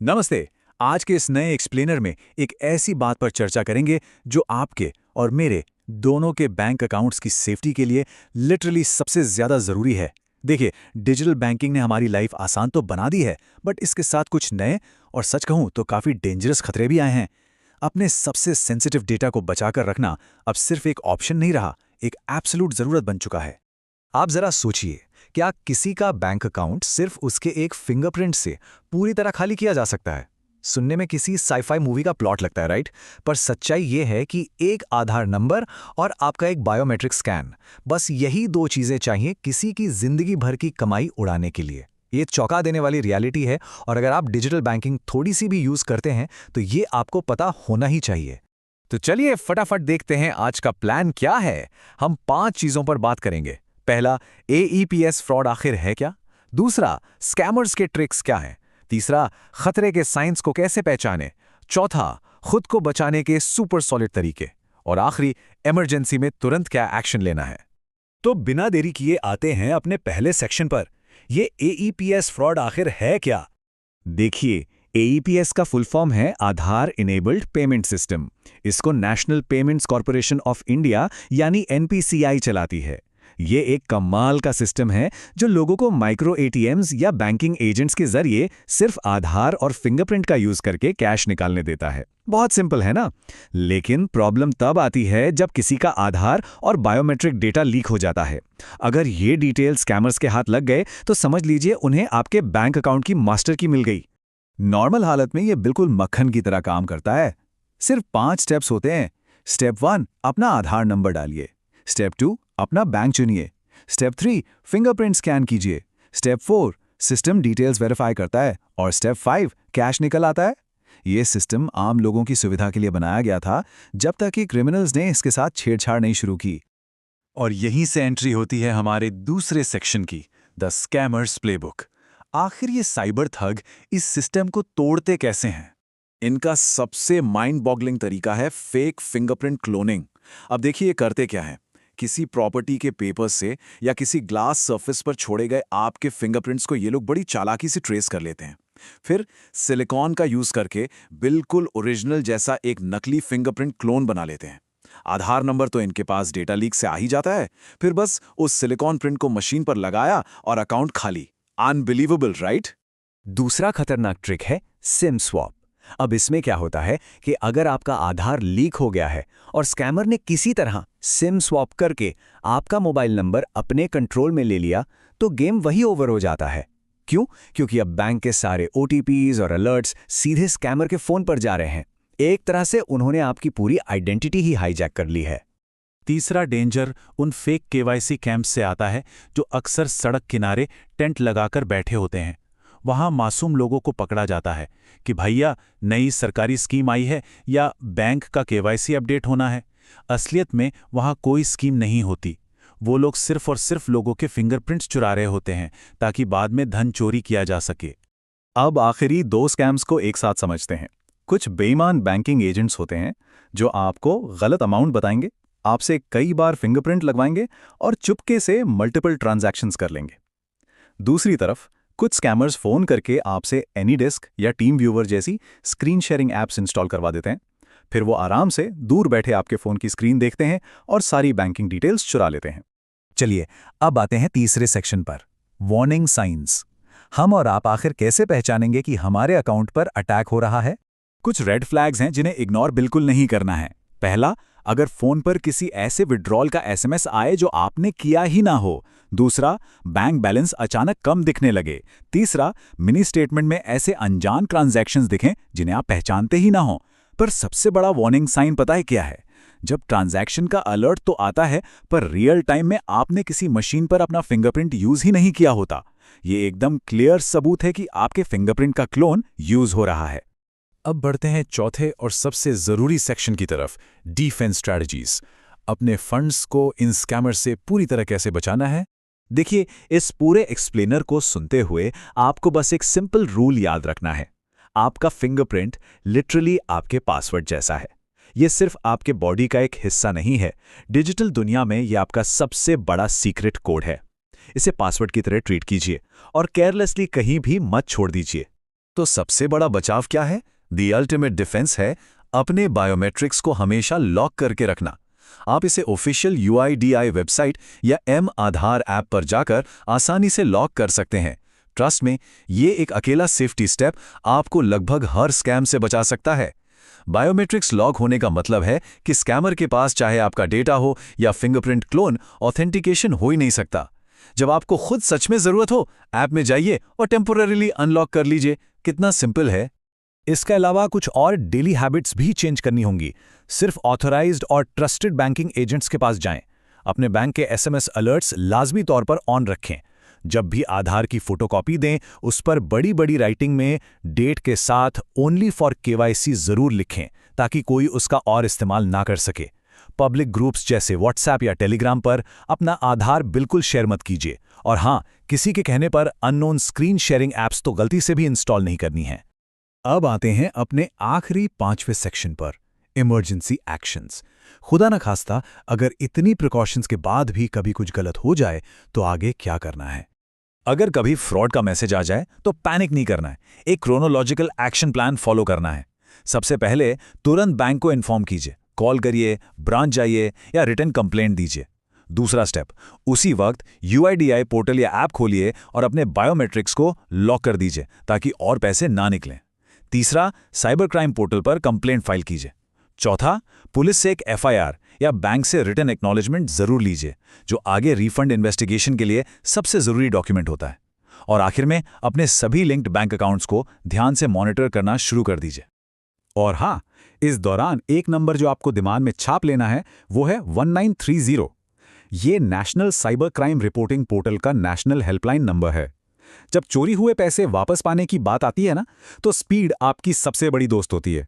नमस्ते। आज के इस नए एक्सप्लेनर में एक ऐसी बात पर चर्चा करेंगे जो आपके और मेरे दोनों के बैंक अकाउंट्स की सेफ्टी के लिए लिटरली सबसे ज्यादा जरूरी है। देखिए, डिजिटल बैंकिंग ने हमारी लाइफ आसान तो बना दी है, बट इसके साथ कुछ नए और सच कहूं तो काफी डेंजरस खतरे भी आए हैं। अपने सबसे सेंसिटिव डेटा को बचाकर रखना अब सिर्फ एक ऑप्शन नहीं रहा, एक एब्सोल्यूट जरूरत बन चुका है। आप जरा सोचिए, क्या किसी का बैंक अकाउंट सिर्फ उसके एक फिंगरप्रिंट से पूरी तरह खाली किया जा सकता है? सुनने में किसी साईफाई मूवी का प्लॉट लगता है, राइट? पर सच्चाई यह है कि एक आधार नंबर और आपका एक बायोमेट्रिक स्कैन, बस यही दो चीजें चाहिए किसी की जिंदगी भर की कमाई उड़ाने के लिए। ये चौंका देने वाली रियलिटी है, और अगर आप डिजिटल बैंकिंग थोड़ी सी भी यूज करते हैं तो ये आपको पता होना ही चाहिए। तो चलिए फटाफट देखते हैं आज का प्लान क्या है। हम 5 चीजों पर बात करेंगे। पहला, एईपीएस फ्रॉड आखिर है क्या? दूसरा, स्कैमर्स के ट्रिक्स क्या हैं? तीसरा, खतरे के साइंस को कैसे पहचानें? चौथा, खुद को बचाने के सुपर सॉलिड तरीके। और आखिरी, इमरजेंसी में तुरंत क्या एक्शन लेना है। तो बिना देरी किए आते हैं अपने पहले सेक्शन पर। ये एईपीएस फ्रॉड आखिर है क्या? देखिए, एईपीएस का फुल फॉर्म है आधार इनेबल्ड पेमेंट सिस्टम। इसको national payments corporation of India यानी एनपीसीआई चलाती है। ये एक कमाल का सिस्टम है जो लोगों को माइक्रो एटीएम्स या बैंकिंग एजेंट्स के जरिए सिर्फ आधार और फिंगरप्रिंट का यूज करके कैश निकालने देता है। बहुत सिंपल है ना? लेकिन प्रॉब्लम तब आती है जब किसी का आधार और बायोमेट्रिक डेटा लीक हो जाता है। अगर ये डिटेल स्कैमर्स के हाथ लग गए तो समझ लीजिए उन्हें आपके बैंक अकाउंट की मास्टर की मिल गई। नॉर्मल हालत में ये बिल्कुल मक्खन की तरह काम करता है। सिर्फ 5 स्टेप्स होते हैं। स्टेप 1, अपना आधार नंबर डालिए। स्टेप 2, अपना बैंक चुनिए। स्टेप 3, फिंगरप्रिंट स्कैन कीजिए। स्टेप 4, सिस्टम डिटेल्स वेरीफाई करता है। और स्टेप 5, कैश निकल आता है। ये सिस्टम आम लोगों की सुविधा के लिए बनाया गया था, जब तक कि क्रिमिनल्स ने इसके साथ छेड़छाड़ नहीं शुरू की। और यहीं से एंट्री होती है हमारे दूसरे सेक्शन की, द स्कैमर्स प्लेबुक। आखिर ये साइबर ठग इस सिस्टम को तोड़ते कैसे हैं? इनका सबसे माइंड बॉगलिंग तरीका है फेक फिंगरप्रिंट क्लोनिंग। अब देखिए ये करते क्या है। किसी प्रॉपर्टी के पेपर से या किसी ग्लास सरफेस पर छोड़े गए आपके फिंगरप्रिंट्स को ये लोग बड़ी चालाकी से ट्रेस कर लेते हैं। फिर सिलिकॉन का यूज करके बिल्कुल ओरिजिनल जैसा एक नकली फिंगरप्रिंट क्लोन बना लेते हैं। आधार नंबर तो इनके पास डेटा लीक से आ ही जाता है। फिर बस उस सिलिकॉन प्रिंट को मशीन पर लगाया और अकाउंट खाली। Unbelievable, right? दूसरा खतरनाक ट्रिक है सिम स्वैप। अब इसमें क्या होता है कि अगर आपका आधार लीक हो गया है और स्कैमर ने किसी तरह सिम स्वैप करके आपका मोबाइल नंबर अपने कंट्रोल में ले लिया, तो गेम वही ओवर हो जाता है। क्यों? क्योंकि अब बैंक के सारे ओटीपीज और अलर्ट्स सीधे स्कैमर के फोन पर जा रहे हैं। एक तरह से उन्होंने आपकी पूरी आइडेंटिटी ही हाईजैक कर ली है। तीसरा डेंजर उन फेक केवाईसी कैंप्स से आता है जो अक्सर सड़क किनारे टेंट लगाकर बैठे होते हैं। वहां मासूम लोगों को पकड़ा जाता है कि भैया नई सरकारी स्कीम आई है या बैंक का केवाईसी अपडेट होना है। असलियत में वहां कोई स्कीम नहीं होती। वो लोग सिर्फ और सिर्फ लोगों के फिंगरप्रिंट्स चुरा रहे होते हैं ताकि बाद में धन चोरी किया जा सके। अब आखिरी 2 स्कैम्स को एक साथ समझते हैं। कुछ बेईमान बैंकिंग एजेंट्स होते हैं जो आपको गलत अमाउंट बताएंगे, आपसे कई बार फिंगरप्रिंट लगवाएंगे और चुपके से मल्टीपल ट्रांजैक्शंस कर लेंगे। दूसरी तरफ कुछ स्कैमर्स फोन करके आपसे एनीडेस्क या टीम व्यूअर जैसी स्क्रीन शेयरिंग ऐप्स इंस्टॉल करवा देते हैं। फिर वो आराम से दूर बैठे आपके फोन की स्क्रीन देखते हैं और सारी बैंकिंग डिटेल्स चुरा लेते हैं। चलिए अब आते हैं तीसरे सेक्शन पर, वार्निंग साइंस। हम और आप आखिर कैसे पहचानेंगे कि हमारे अकाउंट पर अटैक हो रहा है? कुछ रेड फ्लैग्स हैं जिन्हें इग्नोर बिल्कुल नहीं करना है। पहला, अगर फोन पर किसी ऐसे विड्रॉल का एसएमएस आए जो आपने किया ही ना हो। दूसरा, बैंक बैलेंस अचानक कम दिखने लगे। तीसरा, मिनी स्टेटमेंट में ऐसे अनजान ट्रांजैक्शंस दिखें जिन्हें आप पहचानते ही ना हो। पर सबसे बड़ा वार्निंग साइन पता है क्या है? जब ट्रांजैक्शन का अलर्ट तो आता है, पर रियल टाइम में आपने किसी मशीन पर अपना फिंगरप्रिंट यूज ही नहीं किया होता। ये एकदम क्लियर सबूत है कि आपके फिंगरप्रिंट का क्लोन यूज हो रहा है। अब बढ़ते हैं चौथे और सबसे जरूरी सेक्शन की तरफ, डिफेंस स्ट्रैटेजीज। अपने फंड्स को इन स्कैमर्स से पूरी तरह कैसे बचाना है? देखिए, इस पूरे एक्सप्लेनर को सुनते हुए आपको बस एक सिंपल रूल याद रखना है। आपका फिंगरप्रिंट लिटरली आपके पासवर्ड जैसा है। ये सिर्फ आपके बॉडी का एक हिस्सा नहीं है। डिजिटल दुनिया में ये आपका सबसे बड़ा सीक्रेट कोड है। इसे पासवर्ड की तरह ट्रीट कीजिए और केयरलेसली कहीं भी मत छोड़ दीजिए। तो सबसे बड़ा बचाव क्या है? द अल्टीमेट डिफेंस है अपने बायोमेट्रिक्स को हमेशा लॉक करके रखना। आप इसे ऑफिशियल UIDAI वेबसाइट या M-आधार ऐप पर जाकर आसानी से लॉक कर सकते हैं। ट्रस्ट में, ये एक अकेला सेफ्टी स्टेप आपको लगभग हर स्कैम से बचा सकता है। बायोमेट्रिक्स लॉक होने का मतलब है कि स्कैमर के पास चाहे आपका डेटा हो या फिंगरप्रिंट क्लोन, ऑथेंटिकेशन हो ही नहीं सकता। जब आपको खुद सच में जरूरत हो, ऐप में जाइए और टेम्पोररीली अनलॉक कर लीजिए। कितना सिंपल है। इसके अलावा कुछ और डेली हैबिट्स भी चेंज करनी होंगी। सिर्फ ऑथराइज्ड और ट्रस्टेड बैंकिंग एजेंट्स के पास जाएं। अपने बैंक के SMS अलर्ट्स लाजमी तौर पर ऑन रखें। जब भी आधार की फोटोकॉपी दें, उस पर बड़ी बड़ी राइटिंग में डेट के साथ ओनली फॉर KYC जरूर लिखें, ताकि कोई उसका और इस्तेमाल ना कर सके। पब्लिक ग्रुप्स जैसे व्हाट्सएप या टेलीग्राम पर अपना आधार बिल्कुल शेयर मत कीजिए। और हाँ, किसी के कहने पर अननोन स्क्रीन शेयरिंग ऐप्स तो गलती से भी इंस्टॉल नहीं करनी है। अब आते हैं अपने आखिरी 5वें सेक्शन पर, इमरजेंसी एक्शंस। खुदा न खास्ता अगर इतनी प्रिकॉशंस के बाद भी कभी कुछ गलत हो जाए तो आगे क्या करना है। अगर कभी फ्रॉड का मैसेज आ जाए तो पैनिक नहीं करना है। एक क्रोनोलॉजिकल एक्शन प्लान फॉलो करना है। सबसे पहले तुरंत बैंक को इन्फॉर्म कीजिए, कॉल करिए, ब्रांच जाइए या रिटर्न कंप्लेंट दीजिए। दूसरा स्टेप, उसी वक्त UIDAI पोर्टल या ऐप खोलिए और अपने बायोमेट्रिक्स को लॉक कर दीजिए ताकि और पैसे ना निकलें। तीसरा, साइबर क्राइम पोर्टल पर कंप्लेंट फाइल कीजिए। चौथा, पुलिस से एक FIR या बैंक से रिटर्न एक्नॉलेजमेंट जरूर लीजिए, जो आगे रिफंड इन्वेस्टिगेशन के लिए सबसे जरूरी डॉक्यूमेंट होता है। और आखिर में अपने सभी लिंक्ड बैंक अकाउंट्स को ध्यान से मॉनिटर करना शुरू कर दीजिए। और हाँ, इस दौरान एक नंबर जो आपको दिमाग में छाप लेना है वो है 1930। ये national cyber crime reporting portal का नेशनल हेल्पलाइन नंबर है। जब चोरी हुए पैसे वापस पाने की बात आती है ना, तो स्पीड आपकी सबसे बड़ी दोस्त होती है।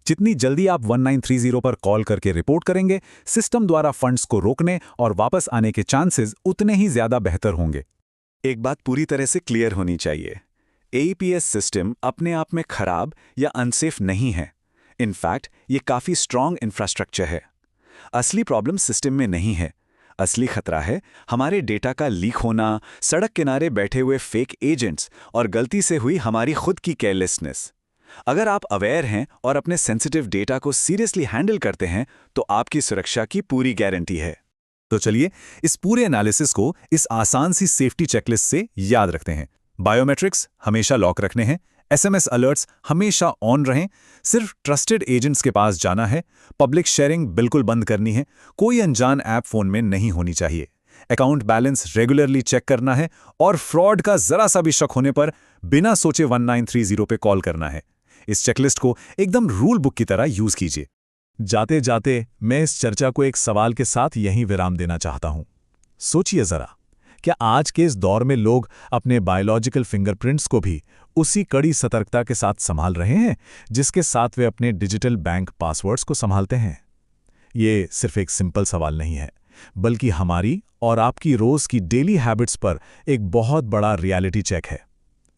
जितनी जल्दी आप 1930 पर कॉल करके रिपोर्ट करेंगे, सिस्टम द्वारा फंड्स को रोकने और वापस आने के चांसेस उतने ही ज्यादा बेहतर होंगे। एक बात पूरी तरह से क्लियर होनी चाहिए, AEPS सिस्टम अपने आप में खराब या अनसेफ नहीं है। इनफैक्ट ये काफी स्ट्रॉन्ग इंफ्रास्ट्रक्चर है। असली प्रॉब्लम सिस्टम में नहीं है। असली खतरा है हमारे डेटा का लीक होना, सड़क किनारे बैठे हुए फेक एजेंट्स और गलती से हुई हमारी खुद की केयरलेसनेस। अगर आप अवेयर हैं और अपने सेंसिटिव डेटा को सीरियसली हैंडल करते हैं, तो आपकी सुरक्षा की पूरी गारंटी है। तो चलिए इस पूरे एनालिसिस को इस आसान सी सेफ्टी चेकलिस्ट से याद रखते हैं। बायोमेट्रिक्स हमेशा लॉक रखने हैं, SMS अलर्ट्स हमेशा ऑन रहें, सिर्फ ट्रस्टेड एजेंट्स के पास जाना है, पब्लिक शेयरिंग बिल्कुल बंद करनी है, कोई अनजान ऐप फोन में नहीं होनी चाहिए, अकाउंट बैलेंस रेगुलरली चेक करना है और फ्रॉड का जरा सा भी शक होने पर बिना सोचे 1930 पे कॉल करना है। इस चेकलिस्ट को एकदम रूल बुक की तरह यूज कीजिए। जाते जाते मैं इस चर्चा को एक सवाल के साथ यहीं विराम देना चाहता हूं। सोचिए जरा, क्या आज के इस दौर में लोग अपने बायोलॉजिकल फिंगरप्रिंट्स को भी उसी कड़ी सतर्कता के साथ संभाल रहे हैं जिसके साथ वे अपने डिजिटल बैंक पासवर्ड्स को संभालते हैं? ये सिर्फ एक सिंपल सवाल नहीं है, बल्कि हमारी और आपकी रोज की डेली हैबिट्स पर एक बहुत बड़ा रियलिटी चेक है।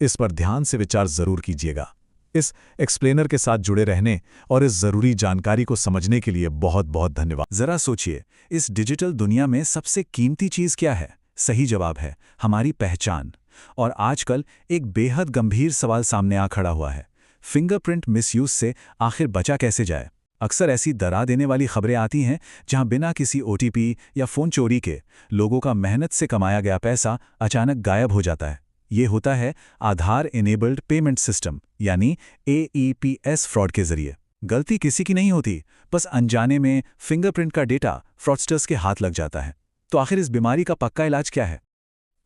इस पर ध्यान से विचार जरूर कीजिएगा। इस एक्सप्लेनर के साथ जुड़े रहने और इस जरूरी जानकारी को समझने के लिए बहुत बहुत धन्यवाद। जरा सोचिए, इस डिजिटल दुनिया में सबसे कीमती चीज क्या है? सही जवाब है हमारी पहचान। और आजकल एक बेहद गंभीर सवाल सामने आ खड़ा हुआ है, फिंगरप्रिंट मिसयूज से आखिर बचा कैसे जाए? अक्सर ऐसी डरा देने वाली खबरें आती हैं जहां बिना किसी OTP या फोन चोरी के लोगों का मेहनत से कमाया गया पैसा अचानक गायब हो जाता है। ये होता है आधार इनेबल्ड पेमेंट सिस्टम यानी AEPS फ्रॉड के जरिए। गलती किसी की नहीं होती, बस अनजाने में फिंगरप्रिंट का डेटा फ्रॉडस्टर्स के हाथ लग जाता है। तो आखिर इस बीमारी का पक्का इलाज क्या है?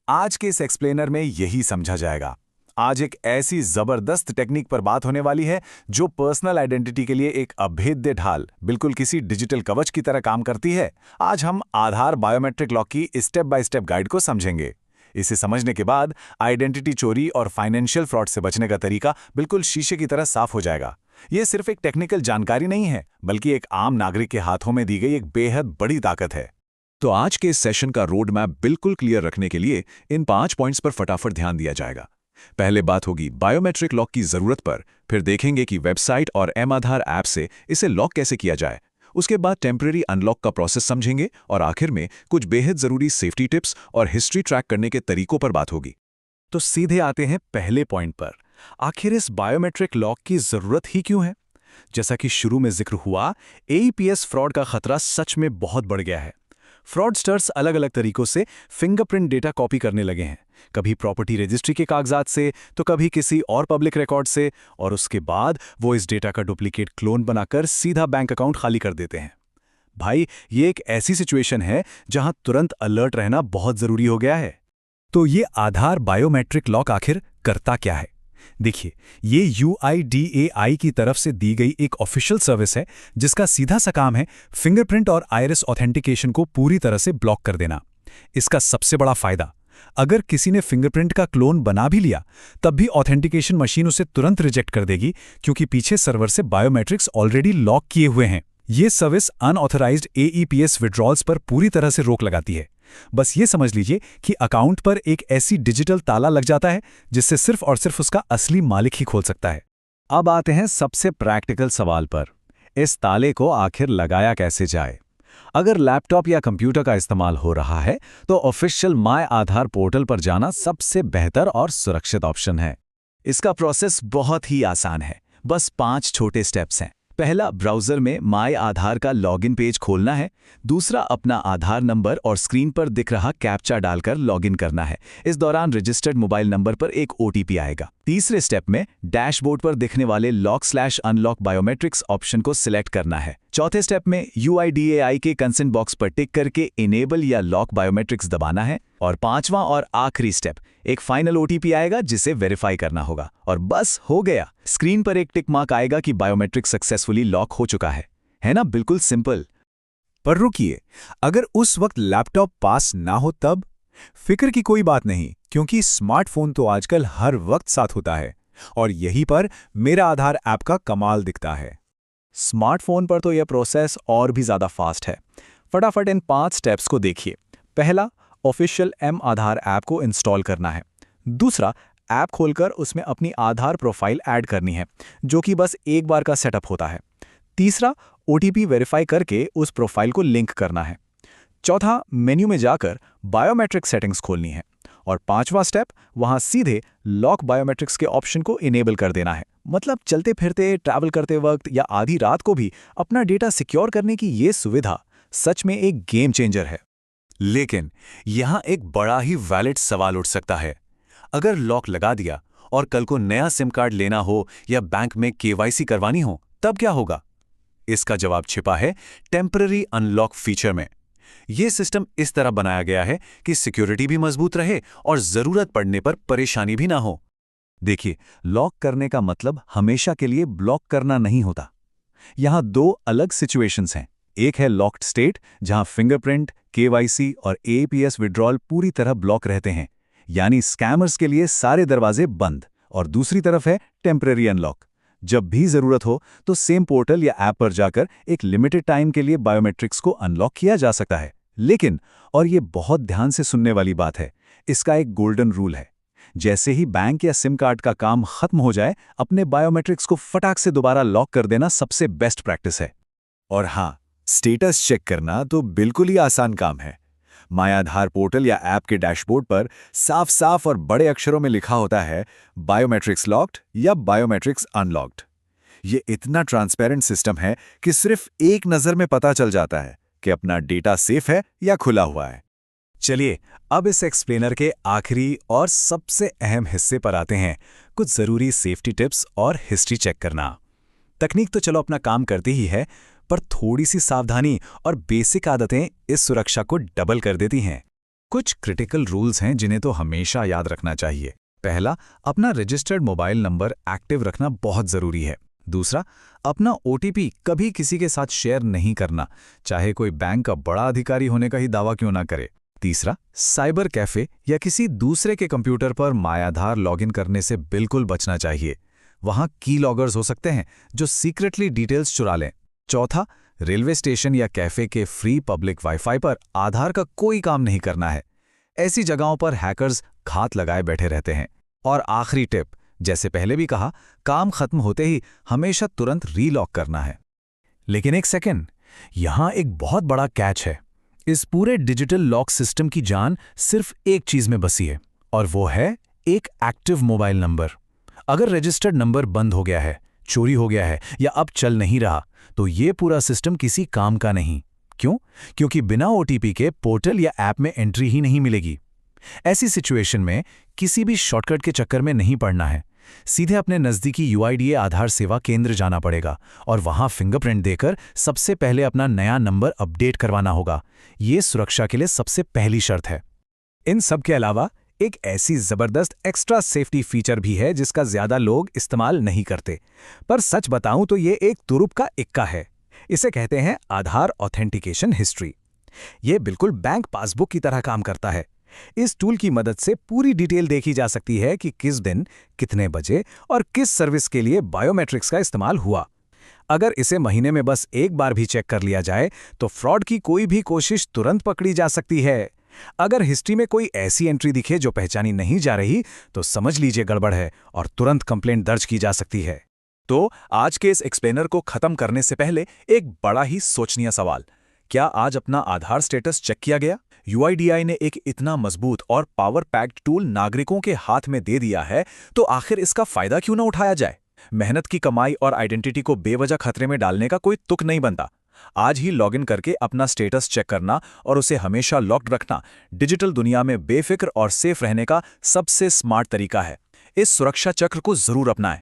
आज के इस एक्सप्लेनर में यही समझा जाएगा। आज एक ऐसी जबरदस्त टेक्निक पर बात होने वाली है जो पर्सनल आइडेंटिटी के लिए एक अभेद्य ढाल, बिल्कुल किसी डिजिटल कवच की तरह काम करती है। आज हम आधार बायोमेट्रिक लॉक की स्टेप बाय स्टेप गाइड को समझेंगे। इसे समझने के बाद आइडेंटिटी चोरी और फाइनेंशियल फ्रॉड से बचने का तरीका बिल्कुल शीशे की तरह साफ हो जाएगा। यह सिर्फ एक टेक्निकल जानकारी नहीं है, बल्कि एक आम नागरिक के हाथों में दी गई एक बेहद बड़ी ताकत है। तो आज के इस सेशन का रोड मैप बिल्कुल क्लियर रखने के लिए इन 5 पॉइंट्स पर फटाफट ध्यान दिया जाएगा। पहले बात होगी बायोमेट्रिक लॉक की जरूरत पर, फिर देखेंगे कि वेबसाइट और M-आधार ऐप से इसे लॉक कैसे किया जाए। उसके बाद टेम्परेरी अनलॉक का प्रोसेस समझेंगे और आखिर में कुछ बेहद जरूरी सेफ्टी टिप्स और हिस्ट्री ट्रैक करने के तरीकों पर बात होगी। तो सीधे आते हैं पहले पॉइंट पर, आखिर इस बायोमेट्रिक लॉक की जरूरत ही क्यों है? जैसा कि शुरू में जिक्र हुआ, एईपीएस फ्रॉड का खतरा सच में बहुत बढ़ गया है। फ्रॉडस्टर्स अलग अलग तरीकों से फिंगरप्रिंट डेटा कॉपी करने लगे हैं, कभी प्रॉपर्टी रजिस्ट्री के कागजात से तो कभी किसी और पब्लिक रिकॉर्ड से, और उसके बाद वो इस डेटा का डुप्लीकेट क्लोन बनाकर सीधा बैंक अकाउंट खाली कर देते हैं। भाई, ये एक ऐसी सिचुएशन है जहां तुरंत अलर्ट रहना बहुत जरूरी हो गया है। तो ये आधार बायोमेट्रिक लॉक आखिर करता क्या है? देखिए, ये यूआईडीएआई की तरफ से दी गई एक ऑफिशियल सर्विस है जिसका सीधा सा काम है फिंगरप्रिंट और आइरिस ऑथेंटिकेशन को पूरी तरह से ब्लॉक कर देना। इसका सबसे बड़ा फायदा, अगर किसी ने फिंगरप्रिंट का क्लोन बना भी लिया तब भी ऑथेंटिकेशन मशीन उसे तुरंत रिजेक्ट कर देगी, क्योंकि पीछे सर्वर से बायोमेट्रिक्स ऑलरेडी लॉक किए हुए हैं। ये सर्विस अनऑथराइज्ड एईपीएस विड्रॉल्स पर पूरी तरह से रोक लगाती है। बस ये समझ लीजिए कि अकाउंट पर एक ऐसी डिजिटल ताला लग जाता है जिससे सिर्फ और सिर्फ उसका असली मालिक ही खोल सकता है। अब आते हैं सबसे प्रैक्टिकल सवाल पर, इस ताले को आखिर लगाया कैसे जाए? अगर लैपटॉप या कंप्यूटर का इस्तेमाल हो रहा है तो ऑफिशियल माय आधार पोर्टल पर जाना सबसे बेहतर और सुरक्षित ऑप्शन है। इसका प्रोसेस बहुत ही आसान है, बस 5 छोटे स्टेप्स हैं। पहला, ब्राउज़र में माय आधार का लॉगिन पेज खोलना है। दूसरा, अपना आधार नंबर और स्क्रीन पर दिख रहा कैप्चा डालकर लॉगिन करना है। इस दौरान रजिस्टर्ड मोबाइल नंबर पर एक ओटीपी आएगा। तीसरे स्टेप में डैशबोर्ड पर दिखने वाले लॉक/अनलॉक बायोमेट्रिक्स ऑप्शन को सिलेक्ट करना है। चौथे स्टेप में यूआईडीएआई के कंसेंट बॉक्स पर टिक करके इनेबल या लॉक बायोमेट्रिक्स दबाना है। और पांचवां और आखिरी स्टेप, एक फाइनल ओटीपी आएगा जिसे वेरीफाई करना होगा, और बस हो गया। स्क्रीन पर एक टिक मार्क आएगा कि बायोमेट्रिक सक्सेसफुली लॉक हो चुका है ना? बिल्कुल सिंपल। पर रुकिए, अगर उस वक्त लैपटॉप पास ना हो तब? फिक्र की कोई बात नहीं, क्योंकि स्मार्टफोन तो आजकल हर वक्त साथ होता है, और यहीं पर मेरा आधार ऐप का कमाल दिखता है। स्मार्टफोन पर तो यह प्रोसेस और भी ज़्यादा फास्ट है। फटाफट इन 5 स्टेप्स को देखिए। पहला, ऑफिशियल एम आधार ऐप को इंस्टॉल करना है। दूसरा, ऐप खोलकर उसमें अपनी आधार प्रोफाइल ऐड करनी है, जो कि बस एक बार का सेटअप होता है। तीसरा, ओटीपी वेरीफाई करके उस प्रोफाइल को लिंक करना है। चौथा, मेन्यू में जाकर बायोमेट्रिक सेटिंग्स खोलनी है। और पांचवा स्टेप, वहां सीधे लॉक बायोमेट्रिक्स के ऑप्शन को इनेबल कर देना है। मतलब चलते फिरते, ट्रैवल करते वक्त या आधी रात को भी अपना डेटा सिक्योर करने की ये सुविधा सच में एक गेम चेंजर है। लेकिन यहां एक बड़ा ही वैलिड सवाल उठ सकता है। अगर लॉक लगा दिया और कल को नया सिम कार्ड लेना हो या बैंक में केवाईसी करवानी हो, तब क्या होगा? इसका जवाब छिपा है टेम्पररी अनलॉक फीचर में। यह सिस्टम इस तरह बनाया गया है कि सिक्योरिटी भी मजबूत रहे और जरूरत पड़ने पर परेशानी भी ना हो। देखिए, लॉक करने का मतलब हमेशा के लिए ब्लॉक करना नहीं होता। यहां 2 अलग सिचुएशंस हैं। एक है लॉक्ड स्टेट, जहां फिंगरप्रिंट, केवाईसी और एईपीएस विड्रॉल पूरी तरह ब्लॉक रहते हैं, यानी स्कैमर्स के लिए सारे दरवाजे बंद। और दूसरी तरफ है टेम्पररी अनलॉक। जब भी जरूरत हो तो सेम पोर्टल या ऐप पर जाकर एक लिमिटेड टाइम के लिए बायोमेट्रिक्स को अनलॉक किया जा सकता है। लेकिन, और ये बहुत ध्यान से सुनने वाली बात है, इसका एक गोल्डन रूल है। जैसे ही बैंक या सिम कार्ड का काम खत्म हो जाए, अपने बायोमेट्रिक्स को फटाक से दोबारा लॉक कर देना सबसे बेस्ट प्रैक्टिस है। और हाँ, स्टेटस चेक करना तो बिल्कुल ही आसान काम है। माय आधार पोर्टल या ऐप के डैशबोर्ड पर साफ साफ और बड़े अक्षरों में लिखा होता है बायोमेट्रिक्स लॉक्ड या बायोमेट्रिक्स अनलॉक्ड। ये इतना ट्रांसपेरेंट सिस्टम है कि सिर्फ एक नज़र में पता चल जाता है कि अपना डेटा सेफ है या खुला हुआ है। चलिए, अब इस एक्सप्लेनर के आखिरी और सबसे अहम हिस्से पर आते हैं, कुछ ज़रूरी सेफ्टी टिप्स और हिस्ट्री चेक करना। तकनीक तो चलो अपना काम करती ही है, पर थोड़ी सी सावधानी और बेसिक आदतें इस सुरक्षा को डबल कर देती हैं। कुछ क्रिटिकल रूल्स हैं जिन्हें तो हमेशा याद रखना चाहिए। पहला, अपना रजिस्टर्ड मोबाइल नंबर एक्टिव रखना बहुत ज़रूरी है। दूसरा, अपना ओटीपी कभी किसी के साथ शेयर नहीं करना, चाहे कोई बैंक का बड़ा अधिकारी होने का ही दावा क्यों ना करे। तीसरा, साइबर कैफे या किसी दूसरे के कंप्यूटर पर माय आधार लॉगिन करने से बिल्कुल बचना चाहिए। वहां की लॉगर्स हो सकते हैं जो सीक्रेटली डिटेल्स चुरा लें। चौथा, रेलवे स्टेशन या कैफे के फ्री पब्लिक वाईफाई पर आधार का कोई काम नहीं करना है। ऐसी जगहों पर हैकर्स घात लगाए बैठे रहते हैं। और आखिरी टिप, जैसे पहले भी कहा, काम खत्म होते ही हमेशा तुरंत रीलॉक करना है। लेकिन एक सेकंड, यहां एक बहुत बड़ा कैच है। इस पूरे डिजिटल लॉक सिस्टम की जान सिर्फ एक चीज में बसी है, और वो है एक एक्टिव मोबाइल नंबर। अगर रजिस्टर्ड नंबर बंद हो गया है, चोरी हो गया है या अब चल नहीं रहा, तो ये पूरा सिस्टम किसी काम का नहीं। क्यों? क्योंकि बिना ओटीपी के पोर्टल या ऐप में एंट्री ही नहीं मिलेगी। ऐसी सिचुएशन में किसी भी शॉर्टकट के चक्कर में नहीं पड़ना है। सीधे अपने नज़दीकी यूआईडीए आधार सेवा केंद्र जाना पड़ेगा और वहां फिंगरप्रिंट देकर सबसे पहले अपना नया नंबर अपडेट करवाना होगा। ये सुरक्षा के लिए सबसे पहली शर्त है। इन सब के अलावा एक ऐसी जबरदस्त एक्स्ट्रा सेफ्टी फीचर भी है जिसका ज्यादा लोग इस्तेमाल नहीं करते, पर सच बताऊं तो ये एक तुरुप का इक्का है। इसे कहते हैं आधार ऑथेंटिकेशन हिस्ट्री। ये बिल्कुल बैंक पासबुक की तरह काम करता है। इस टूल की मदद से पूरी डिटेल देखी जा सकती है कि किस दिन, कितने बजे और किस सर्विस के लिए बायोमेट्रिक्स का इस्तेमाल हुआ। अगर इसे महीने में बस एक बार भी चेक कर लिया जाए तो फ्रॉड की कोई भी कोशिश तुरंत पकड़ी जा सकती है। अगर हिस्ट्री में कोई ऐसी एंट्री दिखे जो पहचानी नहीं जा रही, तो समझ लीजिए गड़बड़ है और तुरंत कंप्लेंट दर्ज की जा सकती है। तो आज के इस एक्सप्लेनर को खत्म करने से पहले एक बड़ा ही सोचनीय सवाल, क्या आज अपना आधार स्टेटस चेक किया गया? यूआईडीआई ने एक इतना मजबूत और पावर पैक्ड टूल नागरिकों के हाथ में दे दिया है, तो आखिर इसका फायदा क्यों ना उठाया जाए? मेहनत की कमाई और आइडेंटिटी को बेवजह खतरे में डालने का कोई तुक नहीं बनता। आज ही लॉगिन करके अपना स्टेटस चेक करना और उसे हमेशा लॉक्ड रखना डिजिटल दुनिया में बेफिक्र और सेफ रहने का सबसे स्मार्ट तरीका है। इस सुरक्षा चक्र को जरूर अपनाएं।